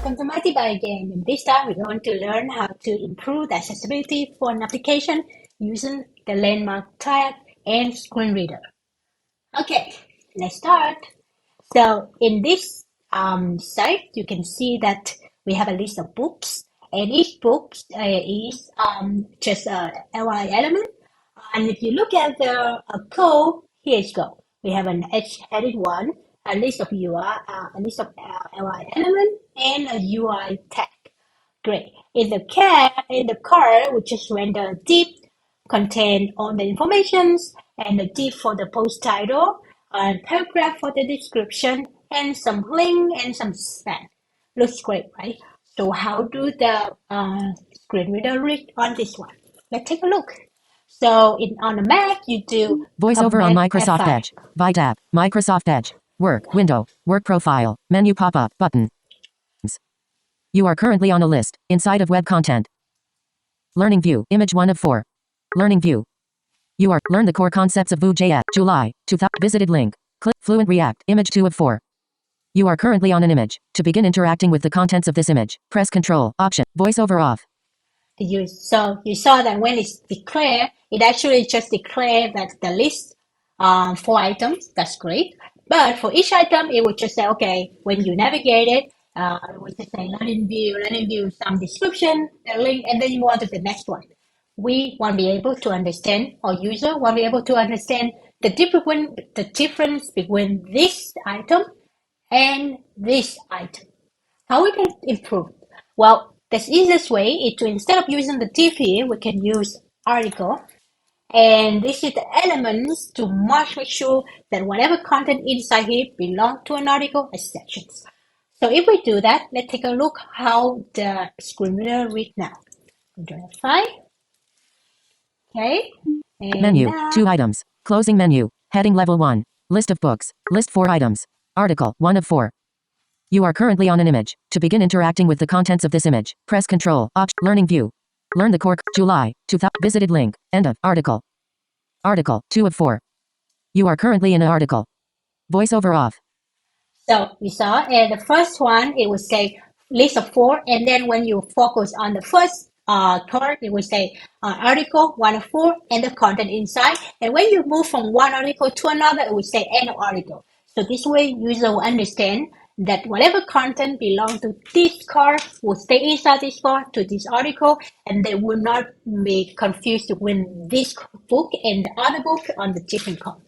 Welcome to my debug again. In this time, we're going to learn how to improve the accessibility for an application using the landmark tag and screen reader. Okay, let's start. So in this site, you can see that we have a list of books, and each book is just a li element. And if you look at the code, here you go. We have an headed one, a list of UI, a list of li element, and a UI tag. Great. In the car, we just render a div, contain all the informations, and a div for the post title, a paragraph for the description, and some link and some span. Looks great, right? So how do the screen reader read on this one? Let's take a look. So on the Mac, you do VoiceOver on Microsoft F5. Edge. ViTab. Microsoft Edge. Work. Window. Work profile. Menu pop-up. Button. You are currently on a list. Inside of web content. Learning Vue. Image 1 of 4. Learning Vue. You are. Learn the core concepts of Vue.js. July. 2000. Visited link. Click. Fluent React. Image 2 of 4. You are currently on an image. To begin interacting with the contents of this image, press Control. Option. VoiceOver off. So you saw that when it's declared, it actually just declared that the list 4 items. That's great. But for each item, it would just say, okay, when you navigate it, it would just say learning view, some description, the link, and then you move on to the next one. We want to be able to understand, or user want to be able to understand the difference between this item and this item. How we can improve? Well, the easiest way is to, instead of using the div here, we can use article. And this is the elements to make sure that whatever content inside here belong to an article as sections. So if we do that, let's take a look how the screen reader reads now. Control F5. Okay. And Menu. now, 2 items. Closing menu. Heading level 1. List of books. List 4 items. Article 1 of 4. You are currently on an image. To begin interacting with the contents of this image, press Control. Option. Learning Vue. Learn the core. July 2000. Visited link. End of. Article. Article 2 of 4. You are currently in an article. VoiceOver off. so we saw, and the first one, it would say list of 4, and then when you focus on the first card, it would say article 1 of 4, and the content inside. And when you move from one article to another, it would say end of article. So this way, user will understand that whatever content belongs to this card will stay inside this card to this article, and they will not be confused when this book and the other book on the different card.